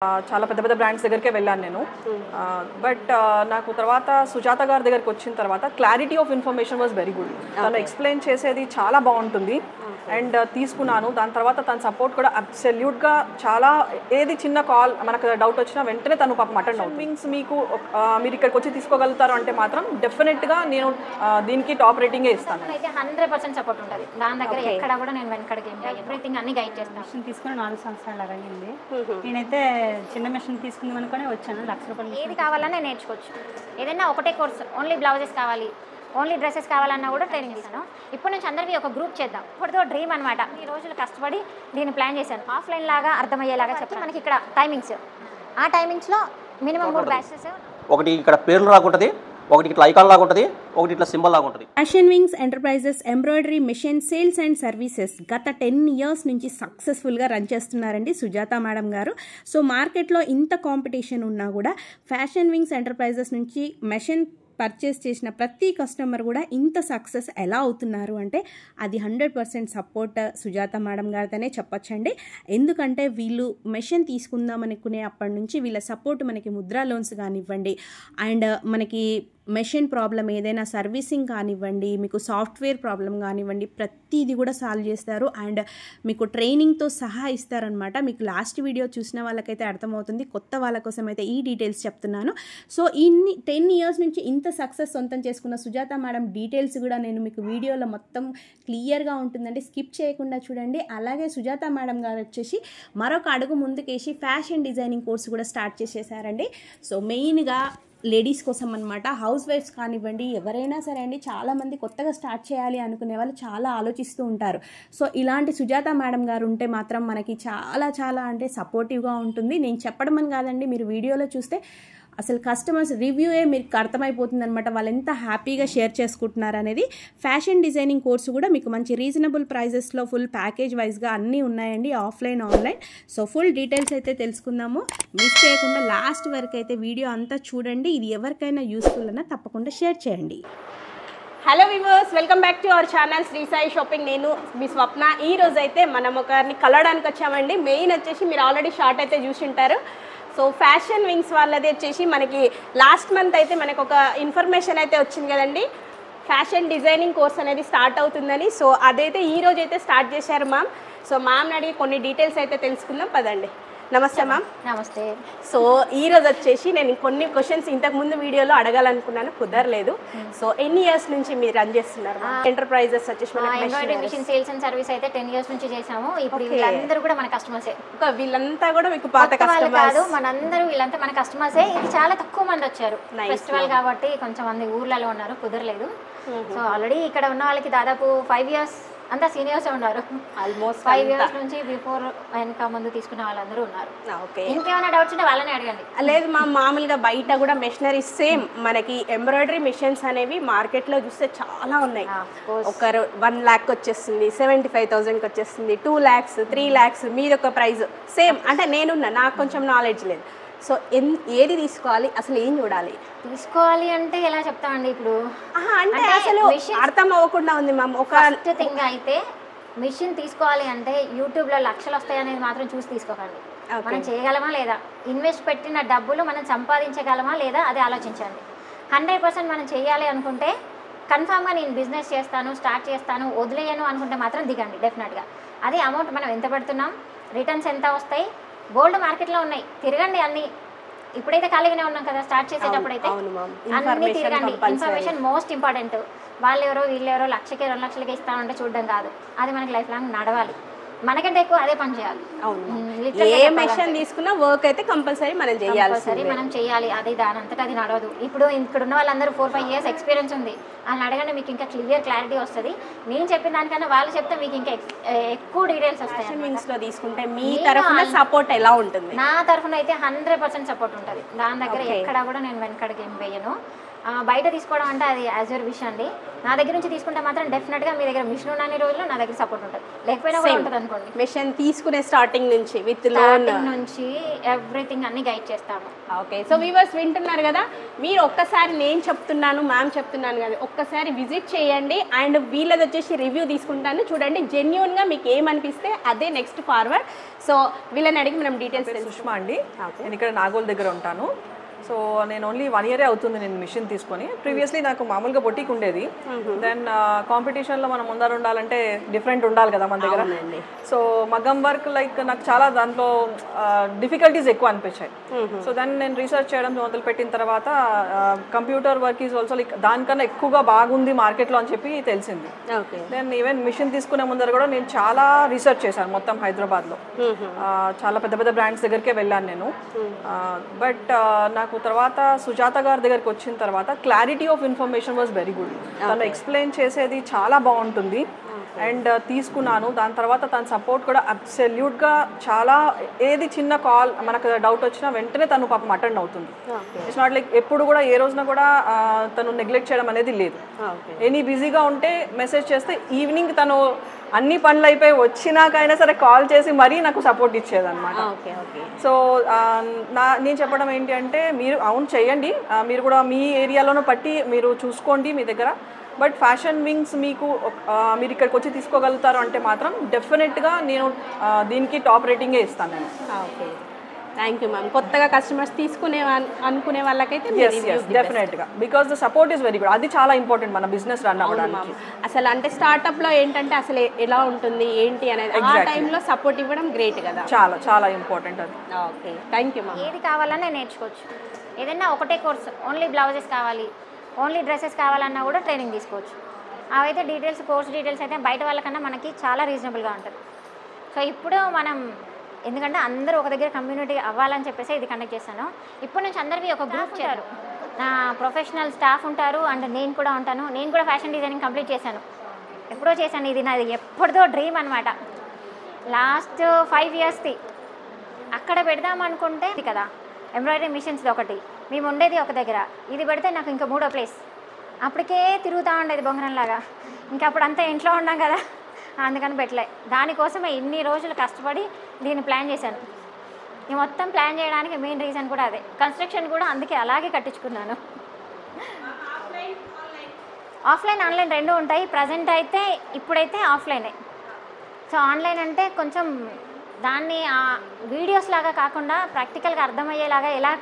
చాలా పెద్ద పెద్ద బ్రాండ్స్ దగ్గరికే వెళ్ళాను నేను. బట్ నాకు తర్వాత సుజాత గారి దగ్గరికి వచ్చిన తర్వాత clarity of information was very good. తను ఎక్స్ప్లెయిన్ చేసేది చాలా బాగుంటుంది అండ్ తీసుకున్నాను. దాని తర్వాత తన సపోర్ట్ కూడా అబ్సల్యూట్గా చాలా, ఏది చిన్న కాల్ మనకు డౌట్ వచ్చినా వెంటనే తను పాపం అటెండ్ అవుతుంది. మీన్స్ మీరు ఇక్కడికి వచ్చి తీసుకోగలుగుతారు అంటే మాత్రం డెఫినెట్గా నేను దీనికి టాప్ రేటింగే ఇస్తాను. అయితే 100% సపోర్ట్ ఉంటుంది దాని దగ్గర. ఎక్కడ కూడా నేను వెనకడికి ఎవ్రీథింగ్ అన్ని గైడ్ చేస్తాను. మిషన్ తీసుకుని 4 సంవత్సరాలు అయింది. నేనైతే చిన్న మిషన్ తీసుకుందాం అనుకుని వచ్చాను. ₹1,00,000 ఏది కావాలన్నా నేర్చుకోవచ్చు. ఏదైనా ఒకటే కోర్స్, ఓన్లీ బ్లౌజెస్ కావాలి, ఓన్లీ డ్రెస్సెస్ కావాలన్నా కూడా ట్రైనింగ్ ఇస్తాను. ఇప్పటి నుంచి అందరికీ ఒక గ్రూప్ చేద్దాం. ఇప్పటితో డ్రీమ్ అనమాట. ఈ రోజులు కష్టపడి దీన్ని ప్లాన్ చేశాను. ఆఫ్లైన్ లాగా అర్థమయ్యేలాగా చెప్తే మనకి ఇక్కడ టైమింగ్స్, ఆ టైమింగ్స్లో మినిమం 3 బ్యాచెస్. ఒకటి ఇక్కడ పేర్లు రాకుంటుంది, ఒకటి ఇట్లా ఐకాన్ లాగా ఉంటుంది, ఒకటి ఇట్లా సింబల్ లాగా ఉంటుంది. Fashion wings enterprises embroidery machine sales and services గత 10 years నుంచి సక్సెస్ఫుల్గా రన్ చేస్తున్నారండి సుజాత మేడం గారు. సో మార్కెట్లో ఇంత కాంపిటీషన్ ఉన్నా కూడా ఫ్యాషన్ వింగ్స్ ఎంటర్ప్రైజెస్ నుంచి మెషిన్ పర్చేస్ చేసిన ప్రతి కస్టమర్ కూడా ఇంత సక్సెస్ ఎలా అవుతున్నారు అంటే అది 100% సపోర్ట్ సుజాత మేడం గారితోనే చెప్పొచ్చండి. ఎందుకంటే వీళ్ళు మెషిన్ తీసుకుందాం అనుకునే అప్పటి నుంచి వీళ్ళ సపోర్ట్ మనకి ముద్రా లోన్స్ కానివ్వండి, అండ్ మనకి మెషిన్ ప్రాబ్లం ఏదైనా సర్వీసింగ్ కానివ్వండి, మీకు సాఫ్ట్వేర్ ప్రాబ్లం కానివ్వండి, ప్రతిదీ కూడా సాల్వ్ చేస్తారు. అండ్ మీకు ట్రైనింగ్తో సహా ఇస్తారనమాట. మీకు లాస్ట్ వీడియో చూసిన వాళ్ళకైతే అర్థమవుతుంది, కొత్త వాళ్ళ కోసం అయితే ఈ డీటెయిల్స్ చెప్తున్నాను. సో ఇన్ని 10 years నుంచి ఇంత సక్సెస్ సొంతం చేసుకున్న సుజాత మేడం డీటెయిల్స్ కూడా నేను మీకు వీడియోలో మొత్తం క్లియర్గా ఉంటుందండి, స్కిప్ చేయకుండా చూడండి. అలాగే సుజాత మేడం గారు వచ్చేసి మరొక అడుగు ముందుకేసి ఫ్యాషన్ డిజైనింగ్ కోర్సు కూడా స్టార్ట్ చేసేసారండి. సో మెయిన్గా లేడీస్ కోసం అనమాట. హౌస్ వైఫ్స్ కానివ్వండి, ఎవరైనా సరే అండి, చాలామంది కొత్తగా స్టార్ట్ చేయాలి అనుకునే వాళ్ళు చాలా ఆలోచిస్తూ ఉంటారు. సో ఇలాంటి సుజాత మేడం గారు ఉంటే మాత్రం మనకి చాలా చాలా అంటే సపోర్టివ్గా ఉంటుంది. నేను చెప్పడం అని కాదండి, మీరు వీడియోలో చూస్తే అసలు కస్టమర్స్ రివ్యూయే మీకు అర్థమైపోతుంది అనమాట, వాళ్ళు ఎంత హ్యాపీగా షేర్ చేసుకుంటున్నారు అనేది. ఫ్యాషన్ డిజైనింగ్ కోర్సు కూడా మీకు మంచి రీజనబుల్ ప్రైజెస్లో ఫుల్ ప్యాకేజ్ వైజ్గా అన్నీ ఉన్నాయండి, offline online. So full details అయితే తెలుసుకుందాము. మిస్ చేయకుండా లాస్ట్ వరకు అయితే వీడియో అంతా చూడండి. ఇది ఎవరికైనా యూస్ఫుల్ అన్నా తప్పకుండా షేర్ చేయండి. Hello viewers, welcome back to our channel Shri Sai shopping. నేను మీ స్వప్న. ఈ రోజు అయితే మనం ఒకరిని కలవడానికి వచ్చామండి. మెయిన్ వచ్చేసి మీరు ఆల్రెడీ షార్ట్ అయితే చూసి ఉంటారు. సో ఫ్యాషన్ వింగ్స్ వాళ్ళది వచ్చేసి మనకి లాస్ట్ మంత్ అయితే మనకు ఒక ఇన్ఫర్మేషన్ అయితే వచ్చింది కదండి, ఫ్యాషన్ డిజైనింగ్ కోర్స్ అనేది స్టార్ట్ అవుతుందని. సో అదైతే ఈ రోజు అయితే స్టార్ట్ చేశారు మ్యామ్. సో మ్యామ్ని అడిగి కొన్ని డీటెయిల్స్ అయితే తెలుసుకుందాం, పదండి. నమస్తే మ్యామ్. నమస్తే. సో ఈ రోజు వచ్చేసి నేను కొన్ని క్వశ్చన్స్ ఇంతకుముందు వీడియోలో అడగాలనుకున్నాను, కుదరలేదు. సో ఎన్ని ఇయర్స్ నుంచి మీరు రన్ చేస్తున్నారు ఎంటర్ప్రైజెస్ వచ్చేసి? Embroidery machine sales and service అయితే 10 years నుంచి చేసాము. ఇప్పుడు వీళ్ళందరూ కూడా మన కస్టమర్సే. వీళ్ళంతా కూడా మీకు పాత కస్టమర్స్ కాదు, మనందరూ వీళ్ళంతా మన కస్టమర్సే. ఇది చాలా తక్కువ మంది వచ్చారు, ఫెస్టివల్ కాబట్టి కొంచెం మంది ఊర్లలో ఉన్నారు, కుదరలేదు. సో ఆల్రెడీ ఇక్కడ ఉన్న వాళ్ళకి దాదాపు 5 years అంతా సీనియర్స్ ఉన్నారు. ఆల్మోస్ట్ 5 years నుంచి బిఫోర్ వెనక ముందు తీసుకున్న వాళ్ళందరూ ఉన్నారు. ఇంకేమైనా డౌట్స్ ఉంటే వాళ్ళని అడగండి. లేదు మా మామూలుగా బయట కూడా మెషినరీస్ సేమ్ మనకి ఎంబ్రాయిడరీ మిషన్స్ అనేవి మార్కెట్లో చూస్తే చాలా ఉన్నాయి. ఒకరు 1 lakh వచ్చేస్తుంది, 75,000కి వచ్చేస్తుంది, 2 lakhs, 3 lakhs మీద ఒక ప్రైజ్ సేమ్. అంటే నేనున్నా, నాకు కొంచెం నాలెడ్జ్ లేదు. సో ఏది తీసుకోవాలి, అసలు ఏం చూడాలి? తీసుకోవాలి అంటే ఎలా చెప్తామండి, ఇప్పుడు అంటే అసలు అర్థం అవ్వకుండా ఉంది మ్యామ్. ఒక ఫస్ట్ థింగ్ అయితే మిషన్ తీసుకోవాలి అంటే యూట్యూబ్లో లక్షలు వస్తాయి అనేది మాత్రం చూసి తీసుకోకండి. మనం చేయగలమా లేదా, ఇన్వెస్ట్ పెట్టిన డబ్బులు మనం సంపాదించగలమా లేదా అది ఆలోచించండి. 100% మనం చేయాలి అనుకుంటే కన్ఫామ్గా నేను బిజినెస్ చేస్తాను, స్టార్ట్ చేస్తాను, వదిలేయను అనుకుంటే మాత్రం దిగండి డెఫినెట్గా. అదే అమౌంట్ మనం ఎంత పెడుతున్నాం, రిటర్న్స్ ఎంత వస్తాయి, బోల్డ్ మార్కెట్లో ఉన్నాయి, తిరగండి అన్ని. ఇప్పుడైతే ఖాళీగానే ఉన్నాం కదా, స్టార్ట్ చేసేటప్పుడు అయితే అన్ని తిరగండి. Information most important. వాళ్ళెవరో వీళ్ళెవరో 1,00,000కి 2 లక్షలకి ఇస్తామంటే చూడడం కాదు, అది మనకి లైఫ్ లాంగ్ నడవాలి. మనకంటే ఎక్కువ అదే పని చేయాలి. ఏ మెషిన్ తీసుకున్నా వర్క్ అయితే కంపల్సరీ మనం చేయాలి, మనం చేయాలి. అది దాని అంతటా అది నడవదు. ఇప్పుడు ఇక్కడ ఉన్న వాళ్ళందరూ 4-5 years ఎక్స్పీరియన్స్ ఉంది, వాళ్ళని అడగండి, మీకు ఇంకా క్లారిటీ వస్తుంది. నేను చెప్పిన దానికన్నా వాళ్ళు చెప్తే మీకు ఇంకా ఎక్కువ డీటెయిల్స్ వస్తాయి. తీసుకుంటే మీ తరఫున సపోర్ట్ ఎలా ఉంటుంది? నా తరఫున అయితే 100% సపోర్ట్ ఉంటుంది. దాని దగ్గర ఎక్కడా కూడా నేను వెనకడికి ఏం వేయను. బయట తీసుకోవడం అంటే అది యాజ్ యూర్ విష్ అండి. నా దగ్గర నుంచి తీసుకుంటే మాత్రం డెఫినెట్గా మీ దగ్గర మిషన్ ఉన్న రోజులు నా దగ్గర సపోర్ట్ ఉంటుంది, లేకపోయినా కూడా ఉంటుంది అనుకోండి. మిషన్ తీసుకునే స్టార్టింగ్ నుంచి విత్ లోన్ స్టార్టింగ్ నుంచి ఎవ్రీథింగ్ అన్ని గైడ్ చేస్తాము. ఓకే, సో వ్యూవర్స్ వింటున్నారు కదా, మీరు ఒక్కసారి నేను చెప్తున్నాను మ్యామ్ చెప్తున్నాను కదా, ఒక్కసారి విజిట్ చేయండి అండ్ వీళ్ళది వచ్చేసి రివ్యూ తీసుకుంటాను చూడండి. జెన్యున్గా మీకు ఏమనిపిస్తే అదే నెక్స్ట్ ఫార్వర్డ్. సో వీళ్ళని అడిగి మనం డీటెయిల్స్ సుష్మా అండి, నేను ఇక్కడ నాగోల్ దగ్గర ఉంటాను. సో నేను ఓన్లీ 1 year అవుతుంది నేను మిషన్ తీసుకొని. ప్రీవియస్లీ నాకు మామూలుగా బొటీక్ ఉండేది. దెన్ కాంపిటీషన్లో మనం ముందర ఉండాలంటే డిఫరెంట్ ఉండాలి కదా మన దగ్గర. సో మగ్గం వర్క్ లైక్ నాకు చాలా దాంట్లో డిఫికల్టీస్ ఎక్కువ అనిపించాయి. సో దెన్ నేను రీసెర్చ్ చేయడం మొదలుపెట్టిన తర్వాత computer work is also like దానికన్నా ఎక్కువగా బాగుంది మార్కెట్లో అని చెప్పి తెలిసింది. దెన్ ఈవెన్ మిషన్ తీసుకునే ముందర కూడా నేను చాలా రీసెర్చ్ చేశాను మొత్తం హైదరాబాద్లో. చాలా పెద్ద పెద్ద బ్రాండ్స్ దగ్గరికే వెళ్ళాను నేను. బట్ నాకు తర్వాత సుజాత గారి దగ్గరికి వచ్చిన తర్వాత clarity of information was very good. తను ఎక్స్ప్లెయిన్ చేసేది చాలా బాగుంటుంది అండ్ తీసుకున్నాను. దాని తర్వాత తన సపోర్ట్ కూడా అబ్సల్యూట్గా చాలా, ఏది చిన్న కాల్ మనకు డౌట్ వచ్చినా వెంటనే తను పాపం అటెండ్ అవుతుంది. ఇట్స్ నాట్ లైక్ ఎప్పుడు కూడా ఏ రోజున కూడా తను నెగ్లెక్ట్ చేయడం అనేది లేదు. ఎనీ బిజీగా ఉంటే మెసేజ్ చేస్తే ఈవినింగ్ తను అన్ని పనులు అయిపోయి వచ్చినాకైనా సరే కాల్ చేసి మరీ నాకు సపోర్ట్ ఇచ్చేదన్నమాట. సో నేను చెప్పడం ఏంటి అంటే మీరు అవును చేయండి, మీరు కూడా మీ ఏరియాలోనూ పట్టి మీరు చూసుకోండి మీ దగ్గర. బట్ ఫ్యాషన్ వింగ్స్ మీకు మీరు ఇక్కడికి వచ్చి తీసుకోగలుగుతారు అంటే మాత్రం డెఫినెట్గా నేను దీనికి టాప్ రేటింగే ఇస్తాను నేను. Okay, thank you ma'am. కొత్తగా కస్టమర్స్ తీసుకునే అనుకునే వాళ్ళకైతే డెఫినెట్గా because the support is very good. అది చాలా ఇంపార్టెంట్ మన బిజినెస్ రన్ అవ్వడానికి. అసలు అంటే స్టార్ట్అప్లో ఏంటంటే అసలు ఎలా ఉంటుంది ఏంటి అనేది ఆ టైంలో సపోర్ట్ ఇవ్వడం గ్రేట్ కదా, చాలా చాలా ఇంపార్టెంట్ అది. Okay, thank you ma'am. ఏది కావాలన్నా నేర్చుకోవచ్చు. ఏదైనా ఒకటే కోర్స్, ఓన్లీ బ్లౌజెస్ కావాలి, ఓన్లీ డ్రెస్సెస్ కావాలన్నా కూడా ట్రైనింగ్ తీసుకోవచ్చు. అవైతే డీటెయిల్స్, కోర్స్ డీటెయిల్స్ అయితే బయట వాళ్ళకన్నా మనకి చాలా రీజనబుల్గా ఉంటుంది. సో ఇప్పుడు మనం ఎందుకంటే అందరూ ఒక దగ్గర కమ్యూనిటీ అవ్వాలని చెప్పేసి ఇది కండక్ట్ చేశాను. ఇప్పటి నుంచి అందరికీ ఒక గ్రూప్ ఉంటారు, నా ప్రొఫెషనల్ స్టాఫ్ ఉంటారు అండ్ నేను కూడా ఉంటాను. నేను కూడా ఫ్యాషన్ డిజైనింగ్ కంప్లీట్ చేశాను, ఎప్పుడో చేశాను. ఇది నాది ఎప్పటిదో డ్రీమ్ అనమాట. లాస్ట్ 5 yearsది అక్కడ పెడదాం అనుకుంటే ఇది కదా ఎంబ్రాయిడరీ మిషన్స్ది ఒకటి, మేము ఉండేది ఒక దగ్గర, ఇది పెడితే నాకు ఇంకా 3వ ప్లేస్. అప్పటికే తిరుగుతూ ఉండేది బొంగరంలాగా. ఇంకా అప్పుడు అంతా ఇంట్లో ఉన్నాం కదా, అందుకని పెట్టలే. దానికోసమే ఇన్ని రోజులు కష్టపడి దీన్ని ప్లాన్ చేశాను. ఈ మొత్తం ప్లాన్ చేయడానికి మెయిన్ రీజన్ కూడా అదే. కన్స్ట్రక్షన్ కూడా అందుకే అలాగే కట్టించుకున్నాను. ఆఫ్లైన్ ఆన్లైన్ రెండు ఉంటాయి. ప్రజెంట్ అయితే ఇప్పుడైతే ఆఫ్లైనే. సో ఆన్లైన్ అంటే కొంచెం దాన్ని వీడియోస్ లాగా కాకుండా ప్రాక్టికల్గా అర్థమయ్యేలాగా ఎలా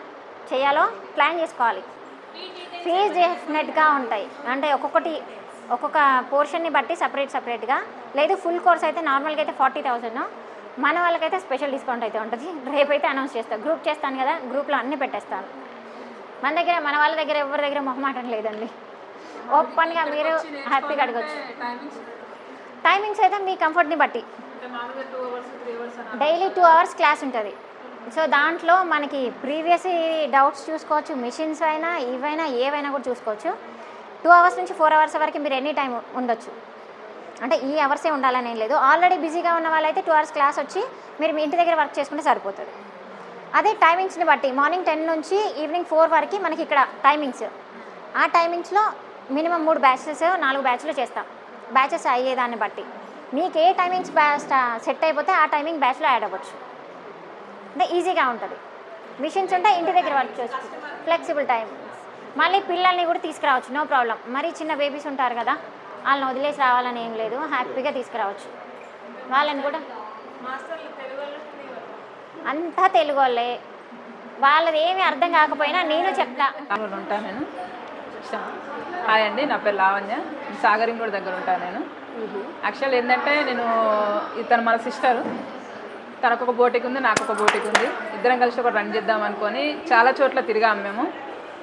చేయాలో ప్లాన్ చేసుకోవాలి. ఫీజ్ డెఫినెట్గా ఉంటాయి, అంటే ఒక్కొక్క పోర్షన్ని బట్టి సపరేట్గా. లేదు ఫుల్ కోర్స్ అయితే నార్మల్గా అయితే 40,000, మన వాళ్ళకైతే స్పెషల్ డిస్కౌంట్ అయితే ఉంటుంది. రేపైతే అనౌన్స్ చేస్తాను, గ్రూప్ చేస్తాను కదా, గ్రూప్లో అన్నీ పెట్టేస్తాను. మన వాళ్ళ దగ్గర ఎవరి దగ్గర మొహమాటం లేదండి, ఓపెన్గా మీరు హ్యాపీగా అడగచ్చు. టైమింగ్స్ అయితే మీ కంఫర్ట్ని బట్టి డైలీ 2 hours క్లాస్ ఉంటుంది. సో దాంట్లో మనకి ప్రీవియస్ డౌట్స్ చూసుకోవచ్చు, మిషన్స్ అయినా ఇవైనా ఏవైనా కూడా చూసుకోవచ్చు. 2 hours నుంచి 4 hours వరకు మీరు ఎనీ టైం ఉండొచ్చు, అంటే ఈ అవర్సే ఉండాలని ఏం లేదు. ఆల్రెడీ బిజీగా ఉన్న వాళ్ళైతే 2 hours క్లాస్ వచ్చి మీరు మీ ఇంటి దగ్గర వర్క్ చేసుకుంటే సరిపోతుంది. అదే టైమింగ్స్ని బట్టి మార్నింగ్ 10 నుంచి ఈవినింగ్ 4 వరకు మనకి ఇక్కడ టైమింగ్స్. ఆ టైమింగ్స్లో మినిమం 3 బ్యాచెస్ 4 బ్యాచ్లు చేస్తాం. బ్యాచెస్ అయ్యేదాన్ని బట్టి మీకు ఏ టైమింగ్స్ సెట్ అయిపోతే ఆ టైమింగ్ బ్యాచ్లో యాడ్ అవ్వచ్చు. అంటే ఈజీగా ఉంటుంది. మిషన్స్ ఉంటే ఇంటి దగ్గర వర్క్ చేసుకోవచ్చు, ఫ్లెక్సిబుల్ టైమింగ్స్. మళ్ళీ పిల్లల్ని కూడా తీసుకురావచ్చు, నో ప్రాబ్లం. మరీ చిన్న బేబీస్ ఉంటారు కదా, వాళ్ళని వదిలేసి రావాలని ఏం లేదు, హ్యాపీగా తీసుకురావచ్చు. వాళ్ళని కూడా అంతా తెలుగు వాళ్ళే, వాళ్ళది ఏమీ అర్థం కాకపోయినా నేను చెప్తా. ఉంటాను నేను. హాయ్ అండి, నా పేరు లావణ్య, సాగరింగూడ దగ్గర ఉంటాను నేను. యాక్చువల్ ఏంటంటే నేను ఇతను మన సిస్టరు, తనకు ఒక బోటిక్ ఉంది, నాకు ఒక బోటిక్ ఉంది. ఇద్దరం కలిసి ఒక రన్ చేద్దాం అనుకొని చాలా చోట్ల తిరిగాము మేము,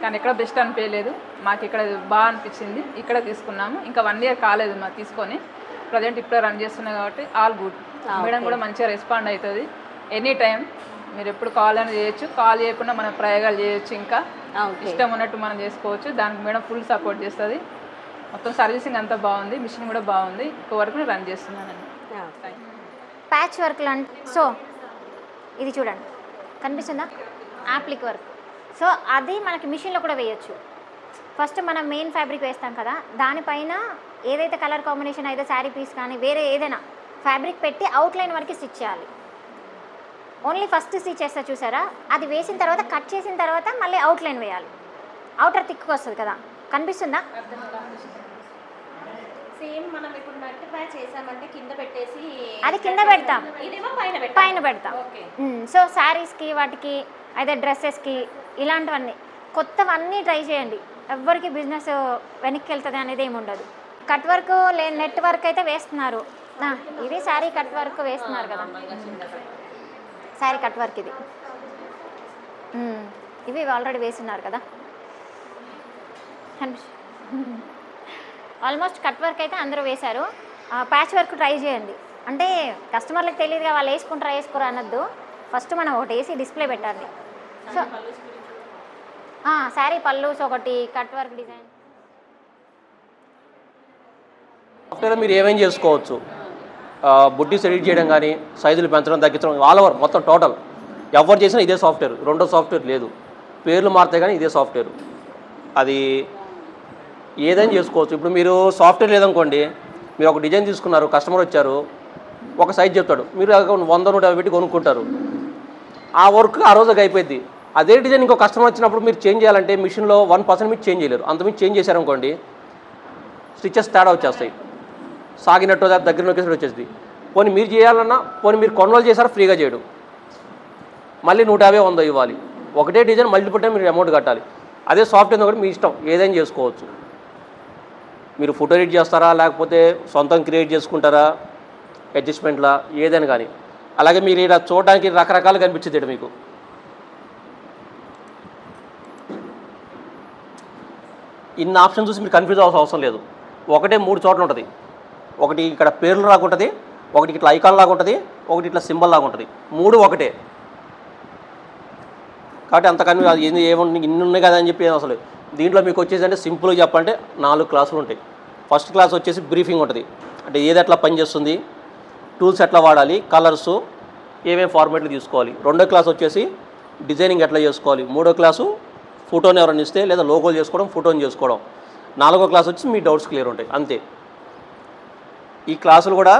కానీ ఎక్కడ బెస్ట్ అనిపించలేదు. మాకు ఇక్కడ బాగా అనిపించింది, ఇక్కడ తీసుకున్నాము. ఇంకా 1 year కాలేదు మాకు తీసుకొని, ప్రజెంట్ ఇప్పుడే రన్ చేస్తున్నాం కాబట్టి ఆల్ గుడ్. మేడం కూడా మంచిగా రెస్పాండ్ అవుతుంది. ఎనీ టైం మీరు ఎప్పుడు కాల్ అయినా చేయొచ్చు, కాల్ చేయకుండా మనం ప్రయోగాలు చేయొచ్చు, ఇంకా ఇష్టం ఉన్నట్టు మనం చేసుకోవచ్చు. దానికి మేడం ఫుల్ సపోర్ట్ చేస్తుంది. మొత్తం సర్వీసింగ్ అంతా బాగుంది, మిషన్ కూడా బాగుంది. ఇంకో వరకు రన్ చేస్తున్నానండి. ప్యాచ్ వర్క్లు అంటే సో ఇది చూడండి, కనిపిస్తుందా? Appliqué work. సో అది మనకి మిషన్లో కూడా వేయచ్చు. ఫస్ట్ మనం మెయిన్ ఫ్యాబ్రిక్ వేస్తాం కదా, దానిపైన ఏదైతే కలర్ కాంబినేషన్ అయితే శారీ పీస్ కానీ వేరే ఏదైనా ఫ్యాబ్రిక్ పెట్టి అవుట్లైన్ వరకు స్టిచ్ చేయాలి. ఓన్లీ ఫస్ట్ స్టిచ్ చేస్తా చూసారా, అది వేసిన తర్వాత కట్ చేసిన తర్వాత మళ్ళీ అవుట్లైన్ వేయాలి. అవుటర్ థిక్గా వస్తుంది కదా, కనిపిస్తుందా? సేమ్ మనం ఇప్పుడు నట్ ప్యాచ్ చేసామంటే కింద పెట్టేసి అది కింద పెడతాం, ఇదేమో పైన పైన పెడతాం. సో శారీస్కి వాటికి అయితే డ్రెస్సెస్కి ఇలాంటివన్నీ కొత్తవన్నీ ట్రై చేయండి. ఎవరికి బిజినెస్ వెనక్కి వెళ్తుంది అనేది ఏమి ఉండదు. కట్ వర్క్ నెట్ వర్క్ అయితే వేస్తున్నారు, ఇది శారీ కట్ వర్క్ వేస్తున్నారు కదా, శారీ కట్ వర్క్ ఇది. ఇవి ఆల్రెడీ వేస్తున్నారు కదా, ఆల్మోస్ట్ కట్ వర్క్ అయితే అందరూ వేశారు. ప్యాచ్ వర్క్ ట్రై చేయండి. అంటే కస్టమర్లకు తెలియదుగా వాళ్ళు వేసుకుంటారా వేసుకోరా అనొద్దు, ఫస్ట్ మనం ఒకటి వేసి డిస్ప్లే పెట్టాలి. సో శారీ పల్లూస్ ఒకటి, కట్ వర్క్ డిజైన్. సాఫ్ట్వేర్ మీరు ఏమేం చేసుకోవచ్చు, బుడ్డీస్ ఎడిట్ చేయడం కానీ, సైజులు పెంచడం తగ్గించడం, ఆల్ ఓవర్ మొత్తం టోటల్ ఎవరు చేసినా ఇదే సాఫ్ట్వేర్, రెండో సాఫ్ట్వేర్ లేదు. పేర్లు మారుతాయి కానీ ఇదే సాఫ్ట్వేర్. అది ఏదైనా చేసుకోవచ్చు. ఇప్పుడు మీరు సాఫ్ట్వేర్ లేదనుకోండి, మీరు ఒక డిజైన్ తీసుకున్నారు, కస్టమర్ వచ్చారు, ఒక సైజ్ చెప్తాడు, మీరు 100-150 పెట్టి కొనుక్కుంటారు, ఆ వర్క్ ఆ రోజుకి అయిపోయింది. అదే డిజైన్ ఇంకో కస్టమర్ వచ్చినప్పుడు మీరు చేంజ్ చేయాలంటే మిషన్లో 1% మీరు చేంజ్ చేయలేరు. అంతమంది చేంజ్ చేశారనుకోండి స్టిచెస్ తేడా వచ్చేస్తాయి, సాగినట్టు దగ్గర నొక్కేసినట్టు వచ్చేస్తుంది. పోనీ మీరు చేయాలన్నా, పోనీ మీరు కొనుగోలు చేశారా ఫ్రీగా చేయడం, మళ్ళీ 150-100 ఇవ్వాలి. ఒకటే డిజైన్ మల్టిపుల్ టైం మీరు అమౌంట్ కట్టాలి. అదే సాఫ్ట్వేర్ కూడా మీ ఇష్టం, ఏదైనా చేసుకోవచ్చు. మీరు ఫోటో ఎడిట్ చేస్తారా, లేకపోతే సొంతం క్రియేట్ చేసుకుంటారా, అడ్జస్ట్మెంట్లా, ఏదైనా కానీ. అలాగే మీరు ఇలా చూడడానికి రకరకాలు కనిపించింది మీకు. ఇన్ని ఆప్షన్ చూసి మీరు కన్ఫ్యూజ్ అవ్వాల్సిన అవసరం లేదు. ఒకటే 3 చోట్ల ఉంటుంది. ఒకటి ఇక్కడ పేర్లు లాగా ఉంటుంది, ఒకటి ఇట్లా ఐకాన్ లాగా ఉంటుంది, ఒకటి ఇట్లా సింబల్ లాగా ఉంటుంది. 3 ఒకటే. కాబట్టి అంత కన్ఫ్యూజ్ అది ఏముంది ఇన్ని ఉన్నాయి కదా అని చెప్పి అసలు. దీంట్లో మీకు వచ్చేసి అంటే సింపుల్గా చెప్పాలంటే 4 క్లాసులు ఉంటాయి. ఫస్ట్ క్లాస్ వచ్చేసి బ్రీఫింగ్ ఉంటుంది, అంటే ఏది ఎట్లా పనిచేస్తుంది, టూల్స్ ఎట్లా వాడాలి, కలర్సు ఏమేమి ఫార్మాట్లు తీసుకోవాలి. రెండో క్లాస్ వచ్చేసి డిజైనింగ్ ఎట్లా చేసుకోవాలి. మూడో క్లాసు ఫోటోని ఎవరైనా ఇస్తే లేదా లోగోలు చేసుకోవడం, ఫోటోని చేసుకోవడం. 4వ క్లాస్ వచ్చి మీ డౌట్స్ క్లియర్ ఉంటాయి, అంతే. ఈ క్లాసులు కూడా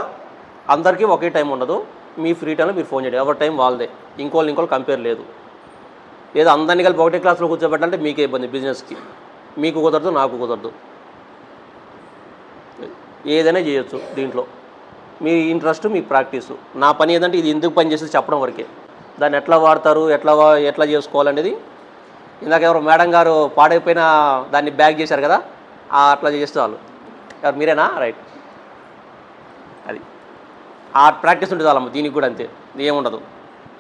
అందరికీ ఒకే టైం ఉండదు. మీ ఫ్రీ టైంలో మీరు ఫోన్ చేయండి, ఎవరి టైం వాళ్ళదే, ఇంకోళ్ళు కంపేర్ లేదు. ఏదో అందరినీ కలిపి ఒకటే క్లాస్లో కూర్చోబెట్టాలంటే మీకే ఇబ్బంది, బిజినెస్కి మీకు కుదరదు, నాకు కుదరదు. ఏదైనా చేయొచ్చు దీంట్లో, మీ ఇంట్రెస్ట్, మీ ప్రాక్టీసు. నా పని ఏంటంటే ఇది ఎందుకు పని చేసేది చెప్పడం వరకే. దాన్ని ఎట్లా వాడతారు, ఎట్లా చేసుకోవాలనేది ఇందాక ఎవరు మేడం గారు పాడైపోయిన దాన్ని బ్యాగ్ చేశారు కదా, అట్లా చేస్తే వాళ్ళు ఎవరు మీరేనా? రైట్, అది ఆ ప్రాక్టీస్ ఉంటుంది వాళ్ళమ్మ. దీనికి కూడా అంతే, ఏముండదు,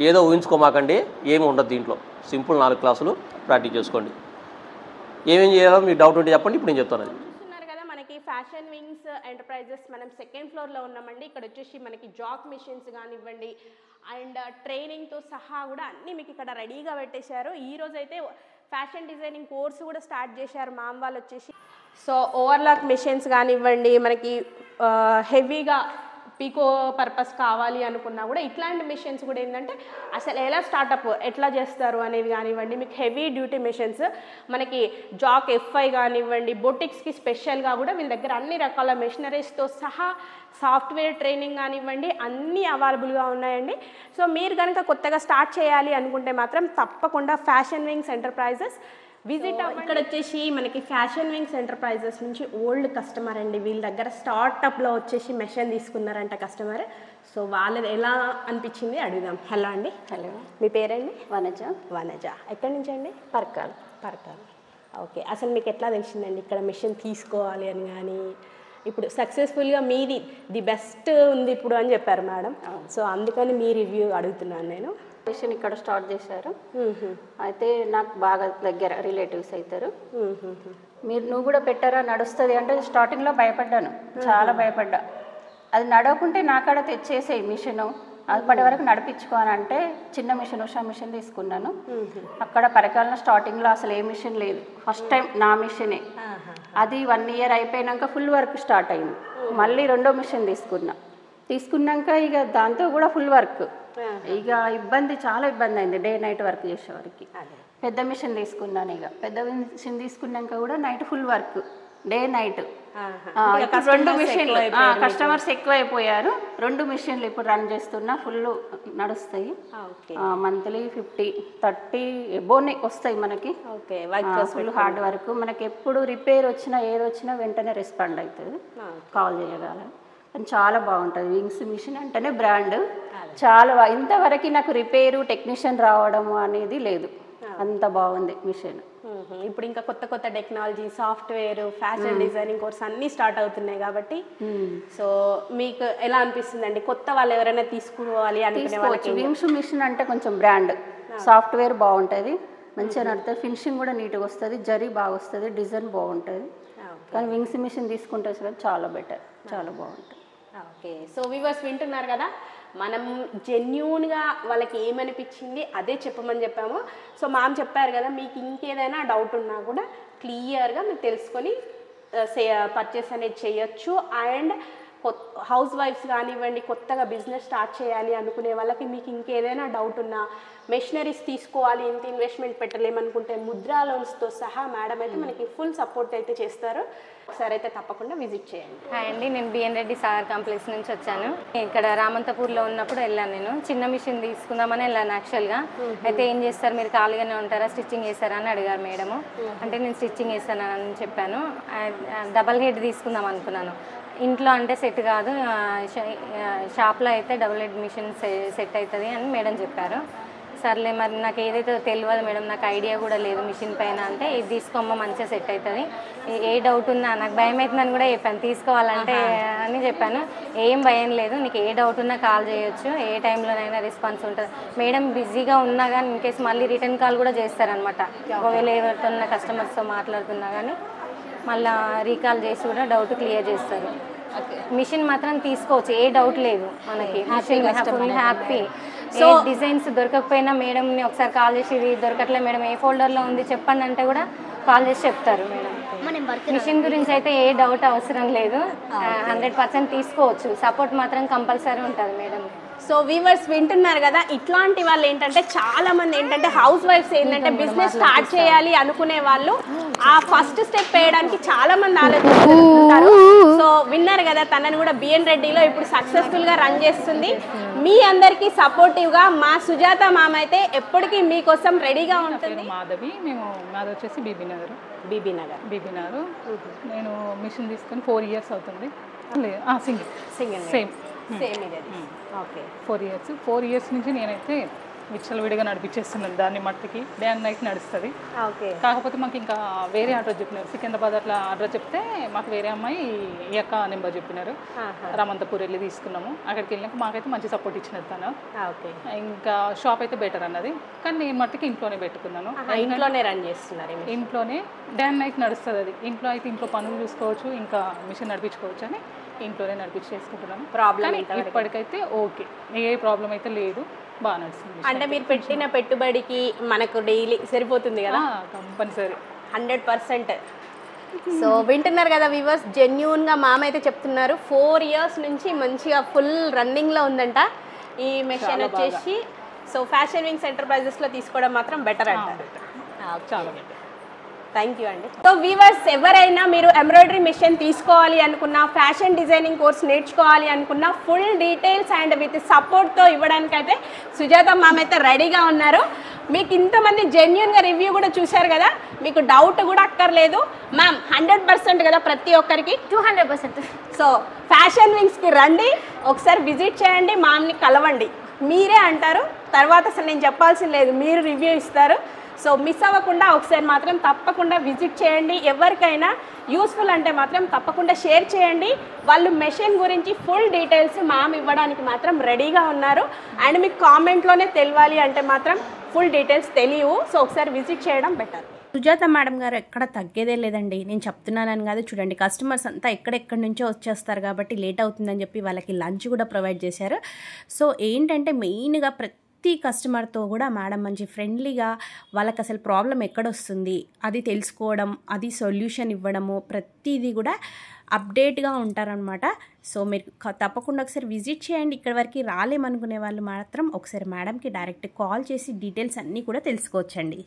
ఏదో ఊహించుకోమాకండి, ఏమి ఉండదు దీంట్లో. సింపుల్ 4 క్లాసులు ప్రాక్టీస్ చేసుకోండి. ఏమేం చేయాలో మీకు డౌట్ ఉంటే చెప్పండి, ఇప్పుడు నేను చెప్తాను. అది చూస్తున్నారు కదా, మనకి ఫ్యాషన్ వింగ్స్ ఎంటర్ప్రైజెస్ మనం 2nd ఫ్లోర్లో ఉన్నామండి. ఇక్కడ వచ్చేసి మనకి జాక్ మిషన్స్ కానివ్వండి అండ్ ట్రైనింగ్తో సహా కూడా అన్నీ మీకు ఇక్కడ రెడీగా పెట్టేశారు. ఈరోజు అయితే ఫ్యాషన్ డిజైనింగ్ కోర్సు కూడా స్టార్ట్ చేశారు మామ్ వాళ్ళు వచ్చేసి. సో ఓవర్లాక్ మిషన్స్ కానివ్వండి, మనకి హెవీగా పీకో పర్పస్ కావాలి అనుకున్నా కూడా ఇట్లాంటి మిషన్స్ కూడా ఏంటంటే అసలు ఎలా స్టార్టప్ ఎట్లా చేస్తారు అనేవి కానివ్వండి. మీకు హెవీ డ్యూటీ మిషన్స్, మనకి జాక్ F5 కానివ్వండి, బొటిక్స్కి స్పెషల్గా కూడా వీళ్ళ దగ్గర అన్ని రకాల మెషినరీస్తో సహా సాఫ్ట్వేర్ ట్రైనింగ్ కానివ్వండి అన్నీ అవైలబుల్గా ఉన్నాయండి. సో మీరు కనుక కొత్తగా స్టార్ట్ చేయాలి అనుకుంటే మాత్రం తప్పకుండా ఫ్యాషన్ వింగ్స్ ఎంటర్ప్రైజెస్ విజిట్ అవ్వండి. ఇక్కడ వచ్చేసి మనకి ఫ్యాషన్ వింగ్స్ ఎంటర్ప్రైజెస్ నుంచి ఓల్డ్ కస్టమర్ అండి. వీళ్ళ దగ్గర స్టార్టప్లో వచ్చేసి మెషిన్ తీసుకున్నారంట కస్టమర్. సో వాళ్ళది ఎలా అనిపించింది అడుగుదాం. హలో అండి. హలో, మీ పేరండి? వనజ. వనజ. ఎక్కడి నుంచి అండి? పర్కాల్. పర్కాల్. ఓకే, అసలు మీకు ఎట్లా తెలిసిందండి ఇక్కడ మిషన్ తీసుకోవాలి అని? కానీ ఇప్పుడు సక్సెస్ఫుల్గా మీది ది బెస్ట్ ఉంది ఇప్పుడు అని చెప్పారు మేడం. సో అందుకని మీ రివ్యూ అడుగుతున్నాను నేను. మిషన్ ఇక్కడ స్టార్ట్ చేశారు, అయితే నాకు బాగా దగ్గర రిలేటివ్స్ అవుతారు. నువ్వు కూడా పెట్టారా నడుస్తుంది అంటే స్టార్టింగ్లో భయపడ్డాను, చాలా భయపడ్డా. అది నడవకుంటే నాకాడ తెచ్చేసేయి మిషను, అప్పటి వరకు నడిపించుకోనంటే చిన్న మిషన్ ఉషా మిషన్ తీసుకున్నాను. అక్కడ పరికాలను స్టార్టింగ్లో అసలు ఏ మిషన్ లేదు, ఫస్ట్ టైం నా మిషనే. అది 1 ఇయర్ అయిపోయినాక ఫుల్ వర్క్ స్టార్ట్ అయింది. మళ్ళీ 2వ మిషన్ తీసుకున్నా. తీసుకున్నాక ఇక దాంతో కూడా ఫుల్ వర్క్, ఇక చాలా ఇబ్బంది అయింది డే నైట్ వర్క్ చేసేవారికి. పెద్ద మిషన్ తీసుకున్నాను, ఇక పెద్ద మిషన్ తీసుకున్నాక కూడా night full work, day night. 2 మిషన్లు కస్టమర్స్ ఎక్కువైపోయారు. 2 మిషన్లు ఇప్పుడు రన్ చేస్తున్నా, ఫుల్ నడుస్తాయి. మంత్లీ 50-30 ఎబోనే వస్తాయి మనకి. Full hard work. మనకి ఎప్పుడు రిపేర్ వచ్చినా ఏది వచ్చినా వెంటనే రెస్పాండ్ అవుతుంది, కాల్ చేయగలం. కానీ చాలా బాగుంటుంది. వింగ్స్ మిషన్ అంటేనే బ్రాండ్. చాలా ఇంతవరకు నాకు రిపేరు టెక్నీషియన్ రావడం అనేది లేదు, అంత బాగుంది మిషన్. ఇప్పుడు ఇంకా కొత్త కొత్త technology, software, fashion designing course అన్నీ స్టార్ట్ అవుతున్నాయి కాబట్టి సో మీకు ఎలా అనిపిస్తుంది అండి? కొత్త వాళ్ళు ఎవరైనా తీసుకోవాలి అనుకునే వాళ్ళకి వింగ్స్ మిషన్ అంటే కొంచెం బ్రాండ్, సాఫ్ట్వేర్ బాగుంటుంది, మంచిగా నడుతుంది, ఫినిషింగ్ కూడా నీట్గా వస్తుంది, జరీ బాగా వస్తుంది, డిజైన్ బాగుంటుంది. కానీ వింగ్స్ మిషన్ తీసుకుంటే చాలా బెటర్, చాలా బాగుంటుంది. ఓకే, సో వ్యూవర్స్ వింటున్నారు కదా, మనం జెన్యూన్గా వాళ్ళకి ఏమనిపించింది అదే చెప్పమని చెప్పాము. సో మ్యామ్ చెప్పారు కదా, మీకు ఇంకేదైనా డౌట్ ఉన్నా కూడా క్లియర్గా మీరు తెలుసుకొని పర్చేస్ అనేది చేయొచ్చు. అండ్ హౌస్ వైఫ్స్ కానివ్వండి, కొత్తగా బిజినెస్ స్టార్ట్ చేయాలి అనుకునే వాళ్ళకి మీకు ఇంకేదైనా డౌట్ ఉన్నా, మెషినరీస్ తీసుకోవాలి, ఇంత ఇన్వెస్ట్మెంట్ పెట్టలేమనుకుంటే ముద్రా లోన్స్తో సహా మేడం అయితే మనకి ఫుల్ సపోర్ట్ అయితే చేస్తారు. ఒకసారి అయితే తప్పకుండా విజిట్ చేయండి. హాయ్ అండి, నేను బిఎన్ రెడ్డి సాగర్ కాంప్లెక్స్ నుంచి వచ్చాను. ఇక్కడ రామంతపూర్లో ఉన్నప్పుడు వెళ్ళాను, నేను చిన్న మిషన్ తీసుకుందామని వెళ్ళాను యాక్చువల్గా. అయితే ఏం చేస్తారు మీరు, ఖాళీగానే ఉంటారా, స్టిచ్చింగ్ చేస్తారా అని అడిగారు మేడము. అంటే నేను స్టిచ్చింగ్ చేస్తాను అని చెప్పాను. డబల్ హెడ్ తీసుకుందాం అనుకున్నాను. ఇంట్లో అంటే సెట్ కాదు, షాప్లో అయితే డబుల్ హెడ్ మిషన్ సెట్ అవుతుంది అని మేడం చెప్పారు. సర్లే మరి నాకు ఏదైతే తెలియదు మేడం, నాకు ఐడియా కూడా లేదు మిషన్ పైన. అంటే ఇది తీసుకోమ్మా మంచిగా సెట్ అవుతుంది, ఏ డౌట్ ఉన్నా, నాకు భయం అవుతుందని కూడా చెప్పాను, తీసుకోవాలంటే అని చెప్పాను. ఏం భయం లేదు, నీకు ఏ డౌట్ ఉన్నా కాల్ చేయొచ్చు, ఏ టైంలోనైనా రెస్పాన్స్ ఉంటుంది. మేడం బిజీగా ఉన్నా కానీ ఇన్కేస్ మళ్ళీ రిటర్న్ కాల్ కూడా చేస్తారనమాట. ఒకవేళ ఎవరితో ఉన్న కస్టమర్స్తో మాట్లాడుతున్నా కానీ మళ్ళీ రీకాల్ చేసి కూడా డౌట్ క్లియర్ చేస్తారు. మిషన్ మాత్రం తీసుకోవచ్చు, ఏ డౌట్ లేదు మనకి. Mission full happy. So designs దొరకకపోయినా మేడంని ఒకసారి కాల్ చేసి ఇది దొరకట్లేదు మేడం, ఏ ఫోల్డర్లో ఉంది చెప్పండి అంటే కూడా కాల్ చేసి చెప్తారు మేడం. మిషన్ గురించి అయితే ఏ డౌట్ అవసరం లేదు, 100% తీసుకోవచ్చు. సపోర్ట్ మాత్రం కంపల్సరీ ఉంటుంది మేడం. సో వ్యూవర్స్ వింటున్నారు కదా, ఇట్లాంటి వాళ్ళు ఏంటంటే చాలా మంది ఏంటంటే హౌస్ వైఫ్స్ ఏంటంటే బిజినెస్ స్టార్ట్ చేయాలి అనుకునే వాళ్ళు ఆ ఫస్ట్ స్టెప్ వేయడానికి చాలా మంది ఆలోచిస్తుంటారు. సో విన్నారు కదా, తనని కూడా బిఎన్ రెడ్డిలో ఇప్పుడు సక్సెస్ఫుల్ గా రన్ చేస్తుంది. మీ అందరికీ సపోర్టివ్ గా మా సుజాత మామ అయితే ఎప్పటికీ మీకోసం రెడీగా ఉంటుంది. మాధవి, మాది వచ్చేసి బీబీ నగర్. నేను మిషన్ తీసుకొని 4 years అవుతుంది. సింగిల్ సేమ్ ఇది. ఓకే, 4 years నుంచి నేనైతే విచ్చలవిడిగా నడిపించేస్తున్నాను దాన్ని. మట్టికి డే అండ్ నైట్ నడుస్తుంది. ఓకే, కాకపోతే మాకు ఇంకా వేరే అడ్రస్ చెప్పినారు, సికింద్రాబాద్ అట్లా అడ్రస్ చెప్తే మాకు వేరే అమ్మాయి ఈ అక్క నెంబర్ చెప్పినారు. రామంతపూర్ వెళ్ళి తీసుకున్నాము. అక్కడికి వెళ్ళినాక మాకైతే మంచి సపోర్ట్ ఇచ్చినది తను. ఓకే, ఇంకా షాప్ అయితే బెటర్ అన్నది, కానీ నేను మట్టికి ఇంట్లోనే పెట్టుకున్నాను. ఇంట్లోనే రన్ చేస్తున్నారు? ఇంట్లోనే డే అండ్ నైట్ నడుస్తుంది అది. ఇంట్లో అయితే ఇంట్లో పనులు చూసుకోవచ్చు, ఇంకా మిషన్ నడిపించుకోవచ్చు అని ఇంట్లోనే నడిపించేసుకుంటున్నాను. ప్రాబ్లం ఇప్పటికైతే ఓకే, ఏ ప్రాబ్లం అయితే లేదు, బాగా నడుస్తుంది. అంటే మీరు పెట్టిన పెట్టుబడికి మనకు డైలీ సరిపోతుంది కదా? కంపల్సరీ 100%. సో వింటున్నారు కదా వ్యూవర్స్, జెన్యూన్గా మామ అయితే చెప్తున్నారు 4 years నుంచి మంచిగా ఫుల్ రన్నింగ్లో ఉందంట ఈ మెషిన్ వచ్చేసి. సో ఫ్యాషన్ వింగ్స్ ఎంటర్ప్రైజెస్లో తీసుకోవడం మాత్రం బెటర్ అంటారు. చాలా బెటర్. థ్యాంక్ యూ అండి. సో వీవర్స్, ఎవరైనా మీరు ఎంబ్రాయిడరీ మిషన్ తీసుకోవాలి అనుకున్నా, ఫ్యాషన్ డిజైనింగ్ కోర్స్ నేర్చుకోవాలి అనుకున్నా, ఫుల్ డీటెయిల్స్ అండ్ విత్ సపోర్ట్తో ఇవ్వడానికైతే సుజాత మ్యామ్ అయితే రెడీగా ఉన్నారు. మీకు ఇంతమంది జెన్యూన్గా రివ్యూ కూడా చూశారు కదా, మీకు డౌట్ కూడా అక్కర్లేదు. మ్యామ్ 100% కదా ప్రతి ఒక్కరికి? 200%. సో ఫ్యాషన్ వింగ్స్కి రండి, ఒకసారి విజిట్ చేయండి, మ్యామ్ని కలవండి. మీరే అంటారు తర్వాత అసలు నేను చెప్పాల్సిన లేదు, మీరు రివ్యూ ఇస్తారు. సో మిస్ అవ్వకుండా ఒకసారి మాత్రం తప్పకుండా విజిట్ చేయండి. ఎవరికైనా యూస్ఫుల్ అంటే మాత్రం తప్పకుండా షేర్ చేయండి. వాళ్ళు మెషిన్ గురించి ఫుల్ డీటెయిల్స్ మ్యామ్ ఇవ్వడానికి మాత్రం రెడీగా ఉన్నారు. అండ్ మీకు కామెంట్లోనే తెలియాలి అంటే మాత్రం ఫుల్ డీటెయిల్స్ తెలియవు. సో ఒకసారి విజిట్ చేయడం బెటర్. సుజాత మేడం గారు ఎక్కడ తగ్గేదే లేదండి. నేను చెప్తున్నానని కాదు, చూడండి కస్టమర్స్ అంతా ఎక్కడెక్కడి నుంచో వచ్చేస్తారు కాబట్టి లేట్ అవుతుందని చెప్పి వాళ్ళకి లంచ్ కూడా ప్రొవైడ్ చేశారు. సో ఏంటంటే మెయిన్గా ప్రతి ప్రతి కస్టమర్తో కూడా మేడం మంచి ఫ్రెండ్లీగా వాళ్ళకి అసలు ప్రాబ్లం ఎక్కడొస్తుంది అది తెలుసుకోవడం, అది సొల్యూషన్ ఇవ్వడము, ప్రతిదీ కూడా అప్డేట్గా ఉంటారనమాట. సో మీరు తప్పకుండా ఒకసారి విజిట్ చేయండి. ఇక్కడ వరకు రాలేమనుకునే వాళ్ళు మాత్రం ఒకసారి మేడంకి డైరెక్ట్ కాల్ చేసి డీటెయిల్స్ అన్నీ కూడా తెలుసుకోవచ్చండి.